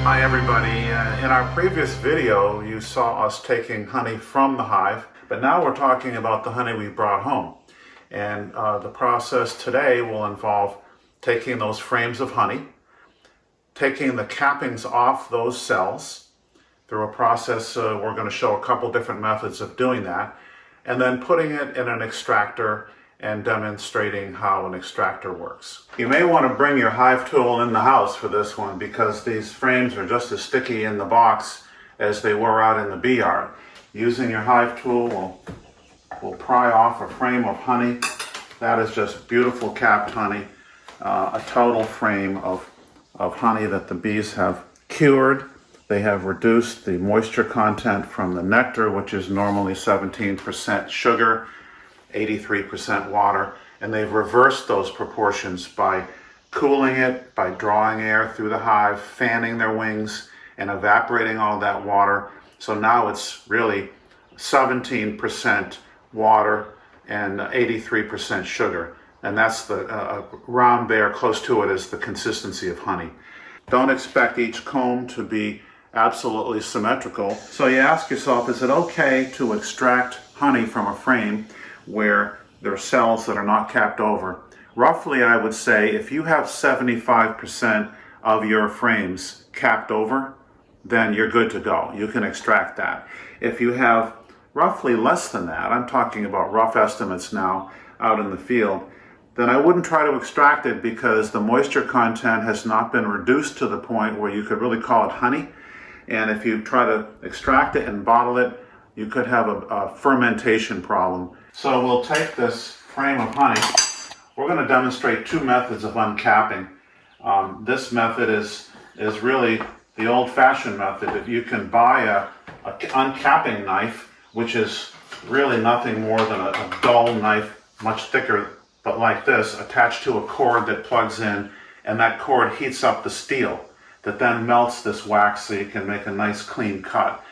Hi everybody. In our previous video you saw us taking honey from the hive, but now we're talking about the honey we brought home. And the process today will involve taking those frames of honey, taking the cappings off those cells through a process. We're going to show a couple different methods of doing that, and then putting it in an extractor and demonstrating how an extractor works. You may want to bring your hive tool in the house for this one, because these frames are just as sticky in the box as they were out in the bee yard. Using your hive tool will pry off a frame of honey. That is just beautiful capped honey, a total frame of honey that the bees have cured. They have reduced the moisture content from the nectar, which is normally 17% sugar, 83% water, and they've reversed those proportions by cooling it, by drawing air through the hive, fanning their wings, and evaporating all that water. So now it's really 17% water and 83% sugar. And that's the around there, close to it, is the consistency of honey. Don't expect each comb to be absolutely symmetrical. So you ask yourself, is it okay to extract honey from a frame where there are cells that are not capped over? Roughly, I would say if you have 75% of your frames capped over, then you're good to go. You can extract that. If you have roughly less than that, I'm talking about rough estimates now out in the field, then I wouldn't try to extract it, because the moisture content has not been reduced to the point where you could really call it honey. And if you try to extract it and bottle it, you could have a fermentation problem. So we'll take this frame of honey. We're going to demonstrate two methods of uncapping. This method is really the old-fashioned method. If you can buy a uncapping knife, which is really nothing more than a dull knife, much thicker, but like this, attached to a cord that plugs in, and that cord heats up the steel that then melts this wax so you can make a nice clean cut.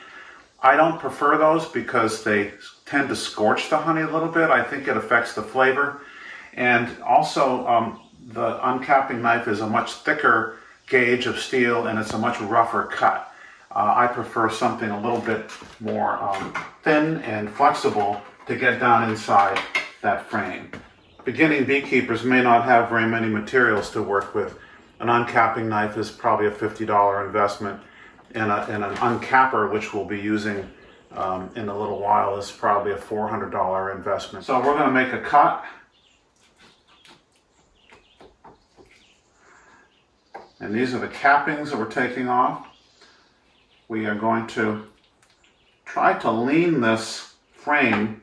I don't prefer those because they tend to scorch the honey a little bit. I think it affects the flavor. And also, the uncapping knife is a much thicker gauge of steel, and it's a much rougher cut. I prefer something a little bit more thin and flexible to get down inside that frame. Beginning beekeepers may not have very many materials to work with. An uncapping knife is probably a $50 investment, and an uncapper, which we'll be using in a little while, is probably a $400 investment. So we're going to make a cut. And these are the cappings that we're taking off. We are going to try to lean this frame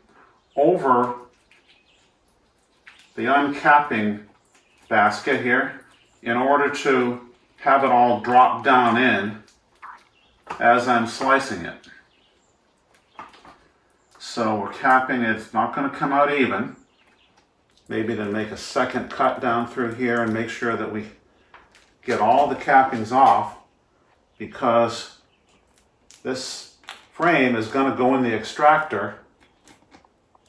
over the uncapping basket here in order to have it all drop down in as I'm slicing it. So we're capping it. It's not going to come out even. Maybe to make a second cut down through here and make sure that we get all the cappings off, because this frame is going to go in the extractor,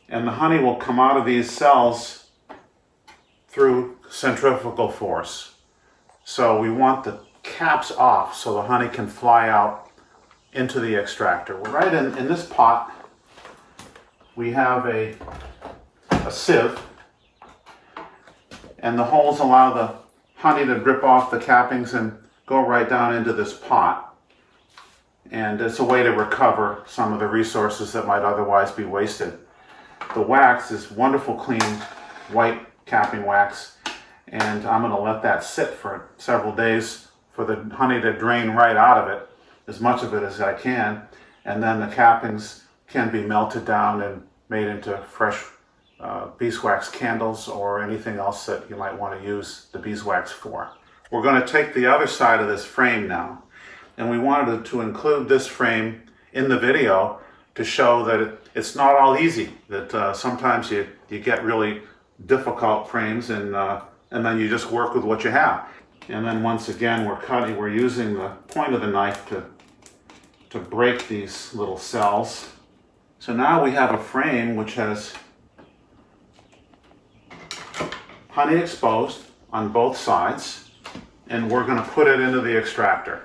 and the honey will come out of these cells through centrifugal force. So we want the caps off so the honey can fly out into the extractor. We're right in this pot. We have a sieve, and the holes allow the honey to drip off the cappings and go right down into this pot. And it's a way to recover some of the resources that might otherwise be wasted. The wax is wonderful, clean, white capping wax, and I'm going to let that sit for several days for the honey to drain right out of it, as much of it as I can, and then the cappings can be melted down and made into fresh beeswax candles or anything else that you might want to use the beeswax for. We're going to take the other side of this frame now, and we wanted to include this frame in the video to show that it's not all easy, that sometimes you get really difficult frames, and then you just work with what you have. And then once again, we're using the point of the knife to break these little cells. So now we have a frame which has honey exposed on both sides, and we're going to put it into the extractor.